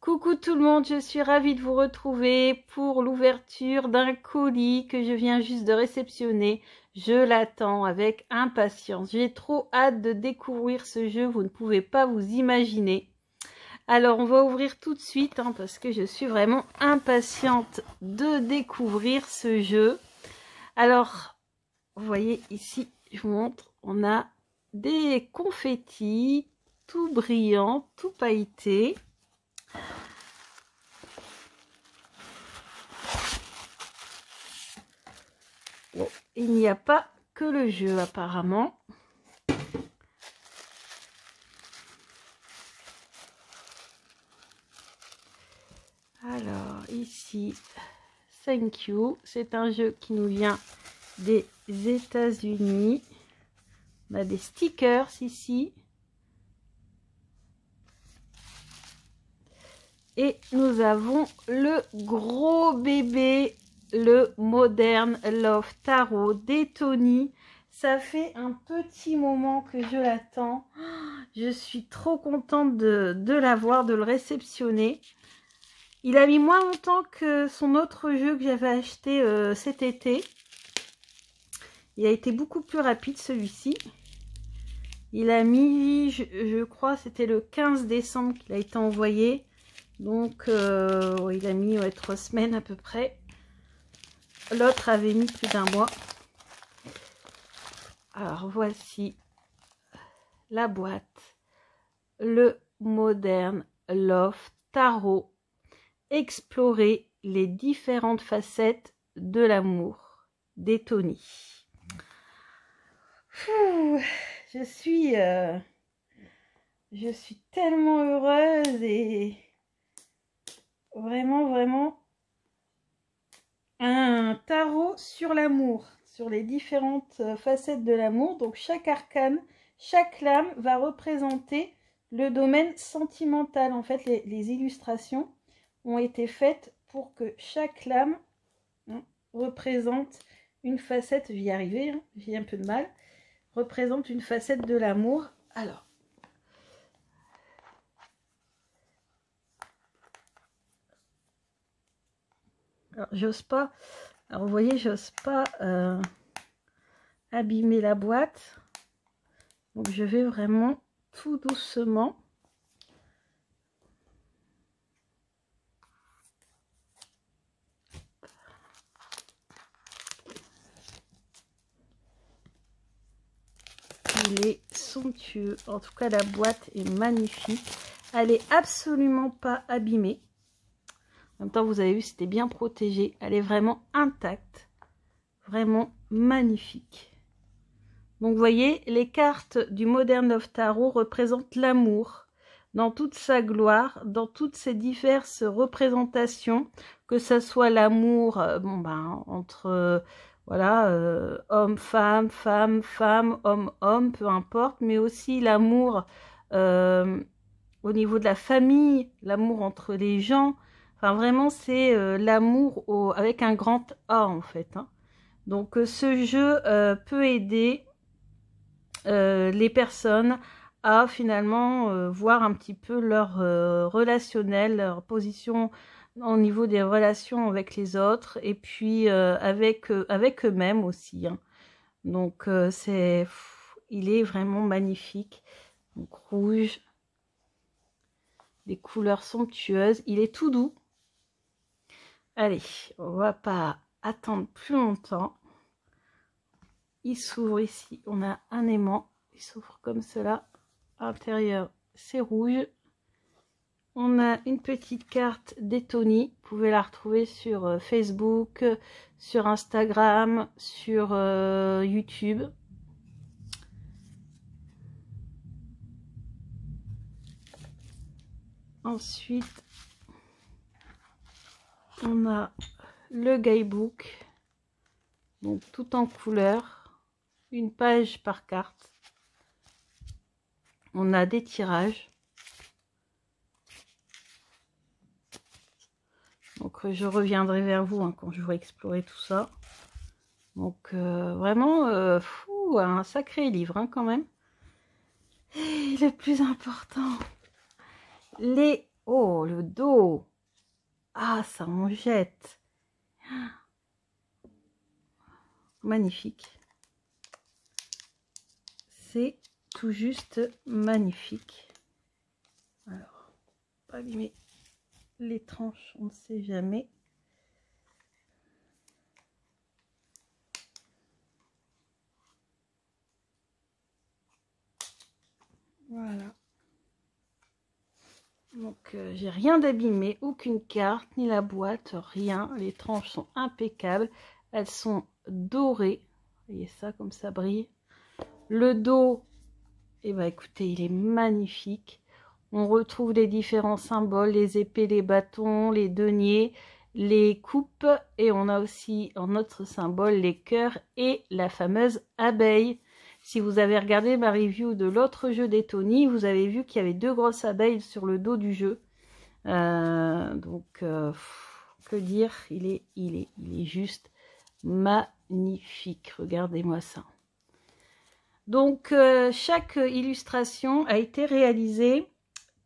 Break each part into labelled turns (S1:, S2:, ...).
S1: Coucou tout le monde, je suis ravie de vous retrouver pour l'ouverture d'un colis que je viens juste de réceptionner. Je l'attends avec impatience. J'ai trop hâte de découvrir ce jeu, vous ne pouvez pas vous imaginer. Alors on va ouvrir tout de suite parce que je suis vraiment impatiente de découvrir ce jeu. Alors, vous voyez ici, je vous montre, on a des confettis tout brillants, tout pailletés. Bon, il n'y a pas que le jeu apparemment. Alors ici, Thank You, c'est un jeu qui nous vient des États-Unis. On a des stickers ici. Et nous avons le gros bébé, le Modern Love Tarot d'Etony. Ça fait un petit moment que je l'attends. Je suis trop contente de l'avoir, de le réceptionner. Il a mis moins longtemps que son autre jeu que j'avais acheté cet été. Il a été beaucoup plus rapide celui-ci. Il a mis, je crois, c'était le 15 décembre qu'il a été envoyé. Donc, il a mis 3 semaines à peu près. L'autre avait mis plus d'un mois. Alors, voici la boîte. Le Modern Love Tarot. Explorer les différentes facettes de l'amour d'Etony. Je suis tellement heureuse et vraiment un tarot sur l'amour, sur les différentes facettes de l'amour. Donc chaque arcane, chaque lame va représenter le domaine sentimental. En fait, les illustrations ont été faites pour que chaque lame représente une facette, j'y arriver, j'ai un peu de mal, représente une facette de l'amour. Alors, j'ose pas, alors vous voyez, j'ose pas abîmer la boîte, donc je vais vraiment tout doucement. Il est somptueux, en tout cas la boîte est magnifique, elle est absolument pas abîmée. En même temps, vous avez vu, c'était bien protégé. Elle est vraiment intacte. Vraiment magnifique. Donc, vous voyez, les cartes du Modern Love Tarot représentent l'amour dans toute sa gloire, dans toutes ses diverses représentations, que ce soit l'amour entre homme-femme, femme-femme, homme-homme, peu importe, mais aussi l'amour au niveau de la famille, l'amour entre les gens. Enfin, vraiment, c'est l'amour avec un grand A, en fait. Donc, ce jeu peut aider les personnes à finalement voir un petit peu leur relationnel, leur position au niveau des relations avec les autres et puis avec eux-mêmes aussi. Donc, il est vraiment magnifique. Donc, rouge, des couleurs somptueuses. Il est tout doux. Allez, on va pas attendre plus longtemps. Il s'ouvre ici. On a un aimant. Il s'ouvre comme cela. À l'intérieur, c'est rouge. On a une petite carte d'Etony. Vous pouvez la retrouver sur Facebook, sur Instagram, sur YouTube. Ensuite, on a le guidebook, donc tout en couleur, une page par carte. On a des tirages. Donc je reviendrai vers vous quand je vais explorer tout ça. Donc vraiment un sacré livre quand même. Et le plus important, les Oh, le dos. Ah, ça en jette. Magnifique. C'est tout juste magnifique. Alors, pas abîmer les tranches, on ne sait jamais. Voilà. Donc, j'ai rien d'abîmé, aucune carte, ni la boîte, rien. Les tranches sont impeccables. Elles sont dorées. Vous voyez ça, comme ça brille. Le dos, eh ben, écoutez, il est magnifique. On retrouve les différents symboles, les épées, les bâtons, les deniers, les coupes. Et on a aussi en autre symbole les cœurs et la fameuse abeille. Si vous avez regardé ma review de l'autre jeu des Tony, vous avez vu qu'il y avait 2 grosses abeilles sur le dos du jeu. Que dire, il est juste magnifique. Regardez-moi ça. Donc, chaque illustration a été réalisée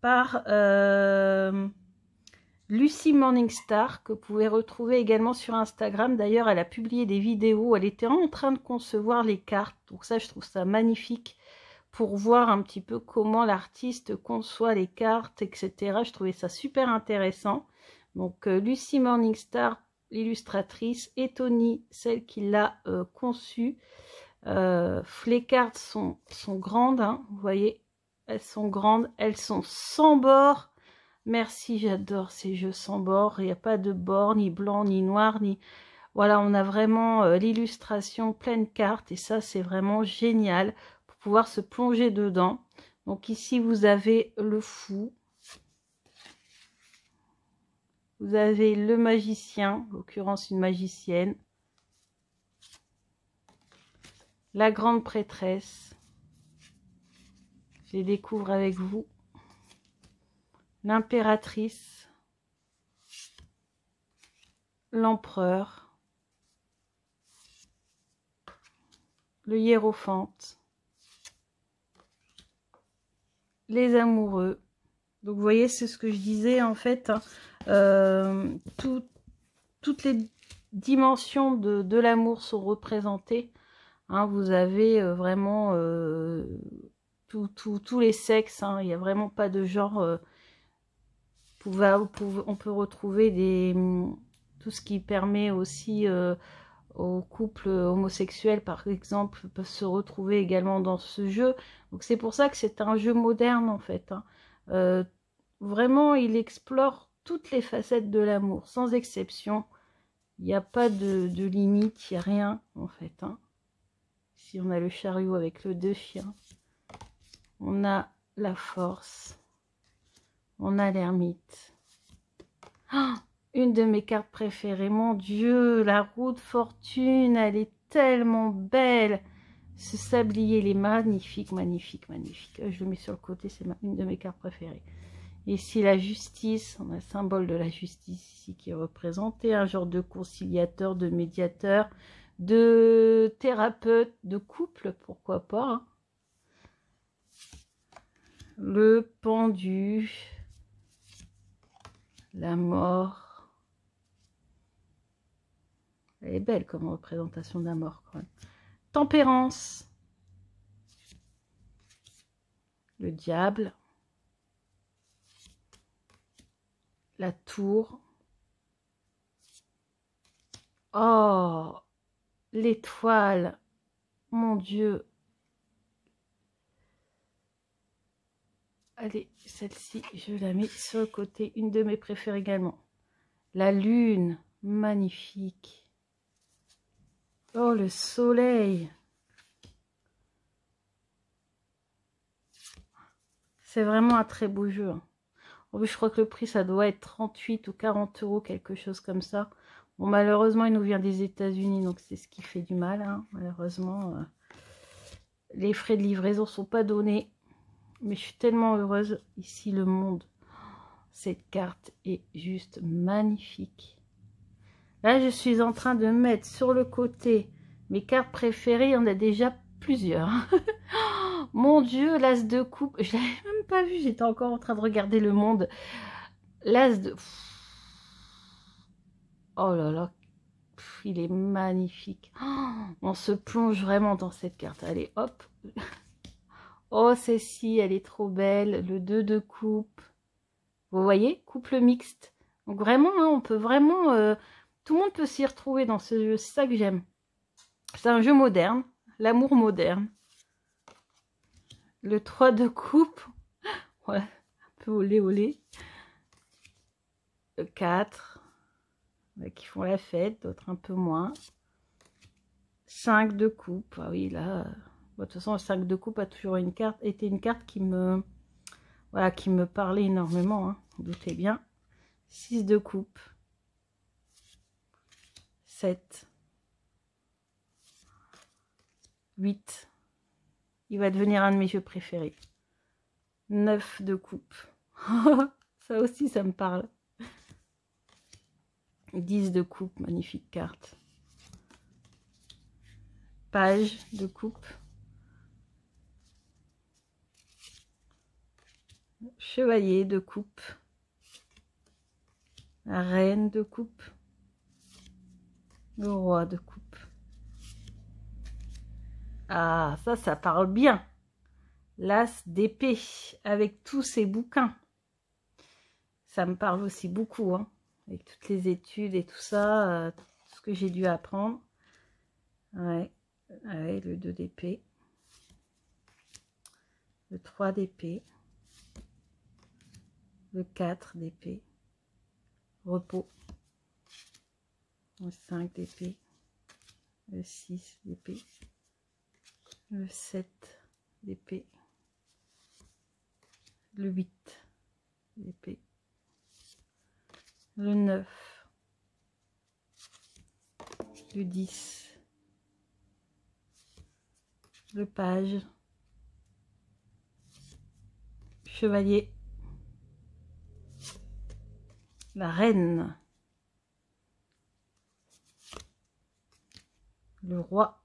S1: par Lucy Morningstar, que vous pouvez retrouver également sur Instagram. D'ailleurs, elle a publié des vidéos. Elle était en train de concevoir les cartes. Donc ça, je trouve ça magnifique pour voir un petit peu comment l'artiste conçoit les cartes, etc. Je trouvais ça super intéressant. Donc, Lucy Morningstar, l'illustratrice, et Tony, celle qui l'a conçu. Les cartes sont grandes, hein, vous voyez, elles sont grandes, elles sont sans bord. Merci, j'adore ces jeux sans bord. Il n'y a pas de bord, ni blanc, ni noir, ni... Voilà, on a vraiment l'illustration pleine carte et ça, c'est vraiment génial pour pouvoir se plonger dedans. Donc ici, vous avez le fou. Vous avez le magicien, en l'occurrence une magicienne. La grande prêtresse. Je les découvre avec vous. L'impératrice. L'empereur. Le hiérophante. Les amoureux. Donc vous voyez, c'est ce que je disais en fait. Hein, toutes les dimensions de l'amour sont représentées. Hein, vous avez vraiment tous les sexes. Hein, il n'y a vraiment pas de genre. On peut retrouver tout ce qui permet aussi aux couples homosexuels, par exemple, peuvent se retrouver également dans ce jeu. Donc c'est pour ça que c'est un jeu moderne en fait. Hein. Vraiment, il explore toutes les facettes de l'amour, sans exception. Il n'y a pas de limite, il n'y a rien en fait. Hein. Ici, on a le chariot avec le 2 chiens. On a la force. On a l'ermite. Oh, une de mes cartes préférées, mon Dieu, la roue de fortune, elle est tellement belle. Ce sablier, il est magnifique, magnifique, magnifique. Je le mets sur le côté, c'est une de mes cartes préférées. Ici, la justice, on a le symbole de la justice ici qui est représenté, un genre de conciliateur, de médiateur, de thérapeute, de couple, pourquoi pas. Hein. Le pendu, la mort. Elle est belle comme représentation de la mort, quand même. Tempérance. Le diable. La tour. Oh, l'étoile. Mon Dieu. Allez, celle-ci, je la mets sur le côté. Une de mes préférées également. La lune. Magnifique. Oh, le soleil. C'est vraiment un très beau jeu. Hein. En plus, je crois que le prix, ça doit être 38 ou 40 €, quelque chose comme ça. Bon, malheureusement, il nous vient des États-Unis, donc c'est ce qui fait du mal. Hein. Malheureusement, les frais de livraison ne sont pas donnés. Mais je suis tellement heureuse. Ici, le monde. Cette carte est juste magnifique. Là, je suis en train de mettre sur le côté mes cartes préférées. Il y en a déjà plusieurs. Mon Dieu, l'as de coupe. Je ne l'avais même pas vu. J'étais encore en train de regarder le monde. L'as de... Oh là là, il est magnifique. Oh, on se plonge vraiment dans cette carte. Allez, hop. Oh, celle-ci, elle est trop belle. Le 2 de coupe. Vous voyez, couple mixte. Donc vraiment, hein, on peut vraiment... tout le monde peut s'y retrouver dans ce jeu. C'est ça que j'aime. C'est un jeu moderne. L'amour moderne. Le 3 de coupe. Ouais, un peu olé olé. Le 4. Qui font la fête, d'autres un peu moins. 5 de coupe. Ah oui, là... Bon, de toute façon, le 5 de coupe a toujours été une carte qui me... Voilà, qui me parlait énormément. Hein, vous doutez bien. 6 de coupe. 7. 8. Il va devenir un de mes jeux préférés. 9 de coupe. Ça aussi, ça me parle. 10 de coupe, magnifique carte. Page de coupe. Chevalier de coupe. La reine de coupe. Le roi de coupe. Ah, ça parle bien. L'as d'épée, avec tous ces bouquins. Ça me parle aussi beaucoup, hein, avec toutes les études et tout ça, tout ce que j'ai dû apprendre. Ouais, ouais, le 2 d'épée. Le 3 d'épée. Le 4 d'épée. Repos. Le 5 d'épée. Le 6 d'épée. Le 7 d'épée. Le 8 d'épée. Le 9. Le 10. Le page. Chevalier. La reine. Le roi.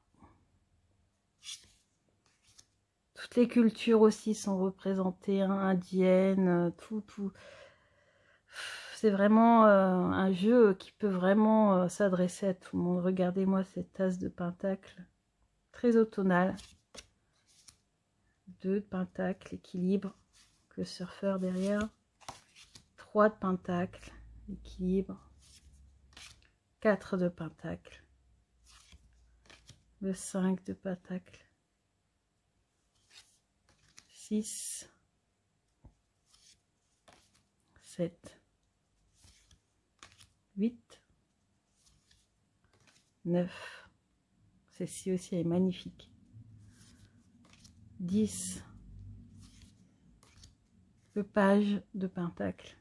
S1: Toutes les cultures aussi sont représentées, hein, indiennes, tout. C'est vraiment un jeu qui peut vraiment s'adresser à tout le monde. Regardez-moi cette tasse de pentacle, très automnale. 2 de pentacle, équilibre, le surfeur derrière. 3 de pentacle, équilibre. 4 de pentacle. Le 5 de pentacle. 6. 7. 8, 9, celle-ci aussi est magnifique, 10, le page de pentacle,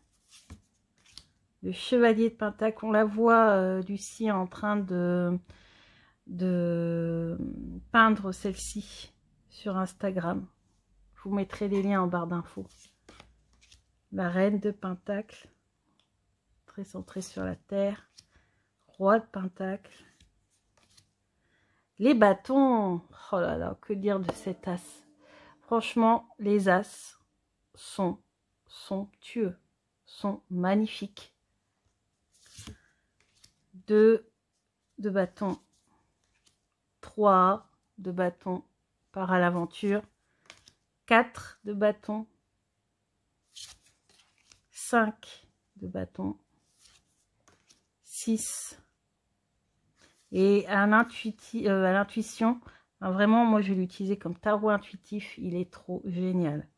S1: le chevalier de pentacle, on la voit Lucie en train de peindre celle-ci sur Instagram, je vous mettrai les liens en barre d'infos. La reine de pentacle, très centrée sur la terre. Roi de pentacle. Les bâtons. Oh là là, que dire de cet as. Franchement, les as sont somptueux. Sont magnifiques. 2 de bâtons. 3 de bâtons. Part à l'aventure. 4 de bâtons. 5 de bâtons. 6. Et à l'intuition, vraiment, moi, je vais l'utiliser comme tarot intuitif. Il est trop génial.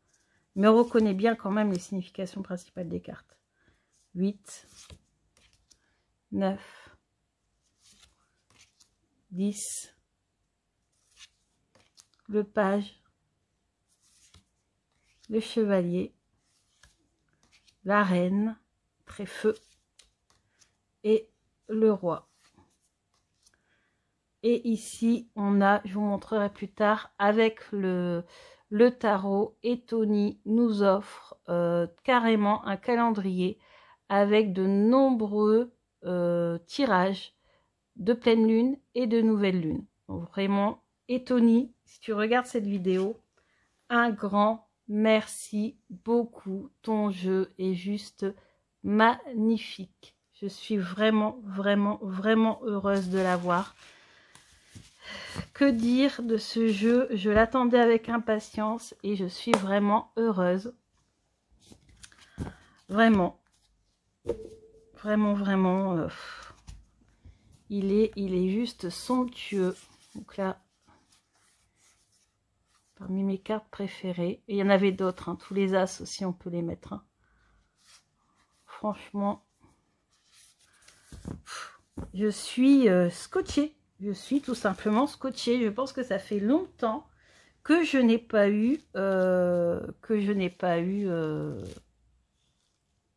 S1: Mais on reconnaît bien quand même les significations principales des cartes. 8, 9, 10, le page, le chevalier, la reine, très feu, et le roi. Et ici, on a, je vous montrerai plus tard, avec le tarot, et Tony nous offre carrément un calendrier avec de nombreux tirages de pleine lune et de nouvelle lune. Donc vraiment, et Tony, si tu regardes cette vidéo, un grand merci beaucoup. Ton jeu est juste magnifique. Je suis vraiment, vraiment, vraiment heureuse de l'avoir. Que dire de ce jeu? Je l'attendais avec impatience et je suis vraiment heureuse. Vraiment. Vraiment, vraiment. Il est juste somptueux. Donc là, parmi mes cartes préférées. Et il y en avait d'autres, hein, tous les as aussi, on peut les mettre. Hein. Franchement, je suis scotchée. Je suis tout simplement scotchée. Je pense que ça fait longtemps que je n'ai pas eu,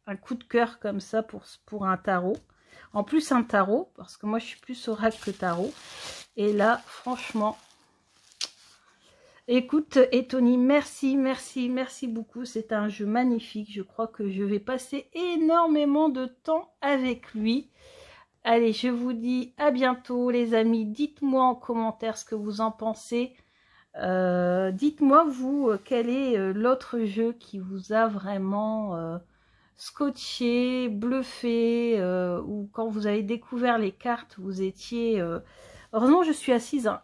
S1: un coup de cœur comme ça pour un tarot. En plus, un tarot, parce que moi, je suis plus oracle que tarot. Et là, franchement... Écoute, Etony, merci, merci, merci beaucoup. C'est un jeu magnifique. Je crois que je vais passer énormément de temps avec lui. Allez, je vous dis à bientôt, les amis. Dites-moi en commentaire ce que vous en pensez. Dites-moi, vous, quel est l'autre jeu qui vous a vraiment scotché, bluffé, ou quand vous avez découvert les cartes, vous étiez... Heureusement, je suis assise, hein.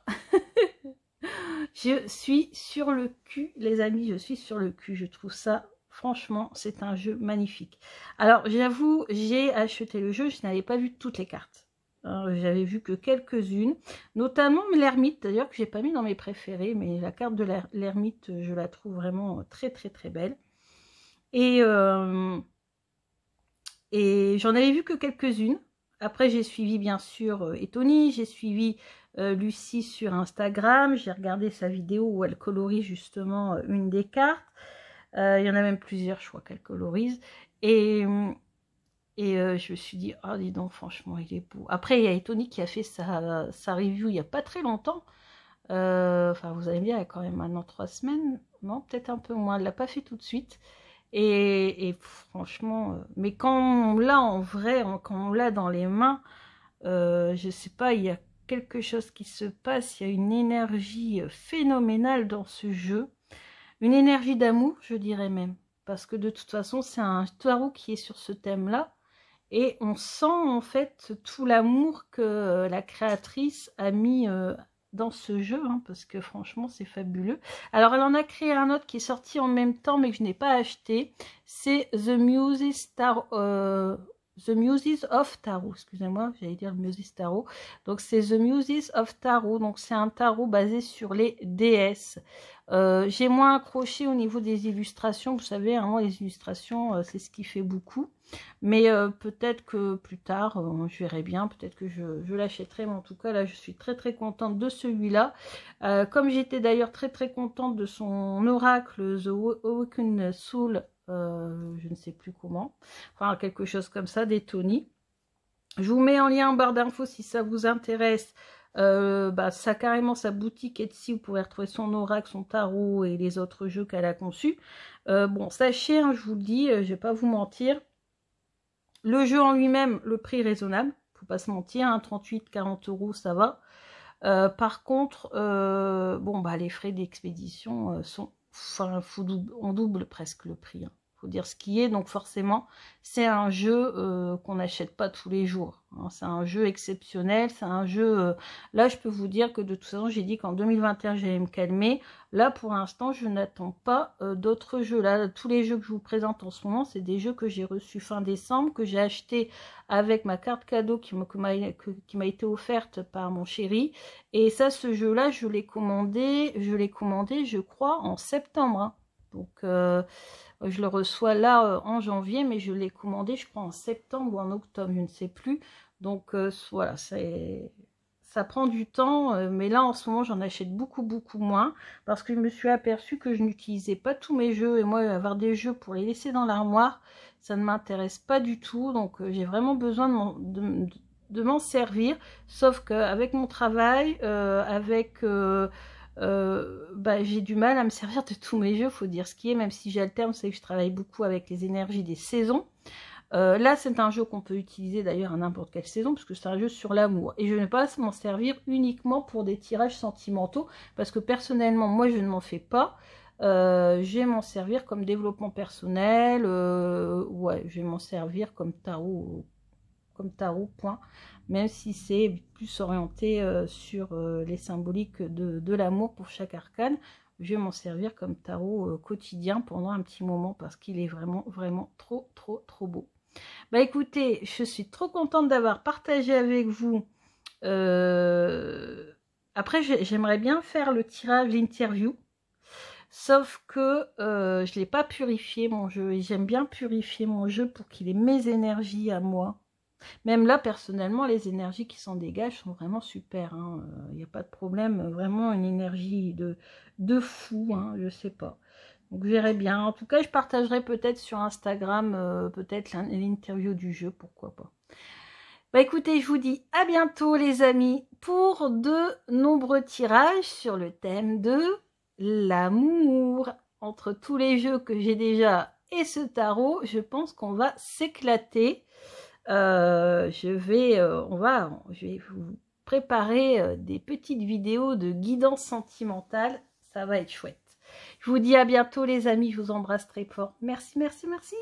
S1: Je suis sur le cul, les amis, je suis sur le cul. Je trouve ça, franchement, c'est un jeu magnifique. Alors, j'avoue, j'ai acheté le jeu, je n'avais pas vu toutes les cartes. J'avais vu que quelques-unes, notamment l'ermite, d'ailleurs, que j'ai pas mis dans mes préférés, mais la carte de l'ermite, je la trouve vraiment très, très, très belle. Et j'en avais vu que quelques-unes. Après, j'ai suivi, bien sûr, Etony, j'ai suivi... Lucie sur Instagram, j'ai regardé sa vidéo où elle colorise justement une des cartes. Il y en a même plusieurs, je crois qu'elle colorise. Et je me suis dit, oh dis donc, franchement, il est beau. Après, il y a Etony qui a fait sa review il n'y a pas très longtemps. Enfin, vous allez me dire, il y a quand même maintenant 3 semaines. Non, peut-être un peu moins. Elle ne l'a pas fait tout de suite. Et franchement, mais quand on l'a en vrai, quand on l'a dans les mains, je sais pas, il y a quelque chose qui se passe, il y a une énergie phénoménale dans ce jeu, une énergie d'amour, je dirais même, parce que de toute façon, c'est un tarot qui est sur ce thème-là, et on sent en fait tout l'amour que la créatrice a mis dans ce jeu, hein, parce que franchement, c'est fabuleux. Alors, elle en a créé un autre qui est sorti en même temps, mais que je n'ai pas acheté, c'est The Muses of Tarot, excusez-moi, j'allais dire Muses Tarot. Donc c'est The Muses of Tarot, donc c'est un tarot basé sur les déesses. J'ai moins accroché au niveau des illustrations, vous savez, hein, les illustrations, c'est ce qui fait beaucoup. Mais peut-être que plus tard, je verrai bien, peut-être que je l'achèterai, mais en tout cas là, je suis très très contente de celui-là. Comme j'étais d'ailleurs très très contente de son oracle, The Awakened Soul, je ne sais plus comment, enfin quelque chose comme ça, d'Etony. Je vous mets en lien en barre d'infos si ça vous intéresse. Ça carrément sa boutique Etsy, vous pourrez retrouver son oracle, son tarot et les autres jeux qu'elle a conçus. Bon, sachez, hein, je vous le dis, je vais pas vous mentir, le jeu en lui-même, le prix raisonnable, faut pas se mentir, hein, 38-40 €, ça va. Par contre, les frais d'expédition sont, enfin, on double presque le prix, hein. Faut dire ce qui est, donc forcément c'est un jeu qu'on n'achète pas tous les jours, hein. C'est un jeu exceptionnel, c'est un jeu, là je peux vous dire que de toute façon j'ai dit qu'en 2021 j'allais me calmer. Là pour l'instant je n'attends pas d'autres jeux. Là tous les jeux que je vous présente en ce moment, c'est des jeux que j'ai reçus fin décembre, que j'ai acheté avec ma carte cadeau qui m'a été offerte par mon chéri. Et ça, ce jeu là je l'ai commandé je crois en septembre, hein. Donc je le reçois là en janvier, mais je l'ai commandé, je crois, en septembre ou en octobre, je ne sais plus. Donc voilà, ça prend du temps, mais là en ce moment j'en achète beaucoup moins, parce que je me suis aperçue que je n'utilisais pas tous mes jeux, et moi avoir des jeux pour les laisser dans l'armoire, ça ne m'intéresse pas du tout. Donc j'ai vraiment besoin de m'en servir, sauf qu'avec mon travail, j'ai du mal à me servir de tous mes jeux, faut dire ce qui est, même si j'alterne, vous savez que je travaille beaucoup avec les énergies des saisons. Là, c'est un jeu qu'on peut utiliser d'ailleurs à n'importe quelle saison, parce que c'est un jeu sur l'amour. Et je ne vais pas m'en servir uniquement pour des tirages sentimentaux, parce que personnellement, moi, je ne m'en fais pas. Je vais m'en servir comme développement personnel. Ouais, je vais m'en servir comme tarot, point. Même si c'est plus orienté sur les symboliques de l'amour pour chaque arcane. Je vais m'en servir comme tarot quotidien pendant un petit moment parce qu'il est vraiment, vraiment trop, trop, trop beau. Bah écoutez, je suis trop contente d'avoir partagé avec vous. Après, j'aimerais bien faire le tirage, l'interview. Sauf que je ne l'ai pas purifié mon jeu. Et j'aime bien purifier mon jeu pour qu'il ait mes énergies à moi. Même là, personnellement, les énergies qui s'en dégagent sont vraiment super. Il n'y a pas de problème. Vraiment une énergie de fou. Je ne sais pas. Donc, je verrai bien. En tout cas, je partagerai peut-être sur Instagram peut-être l'interview du jeu. Pourquoi pas. Bah écoutez, je vous dis à bientôt les amis pour de nombreux tirages sur le thème de l'amour. Entre tous les jeux que j'ai déjà et ce tarot, je pense qu'on va s'éclater. Je vais vous préparer des petites vidéos de guidance sentimentale. Ça va être chouette. Je vous dis à bientôt les amis, je vous embrasse très fort. Merci, merci, merci.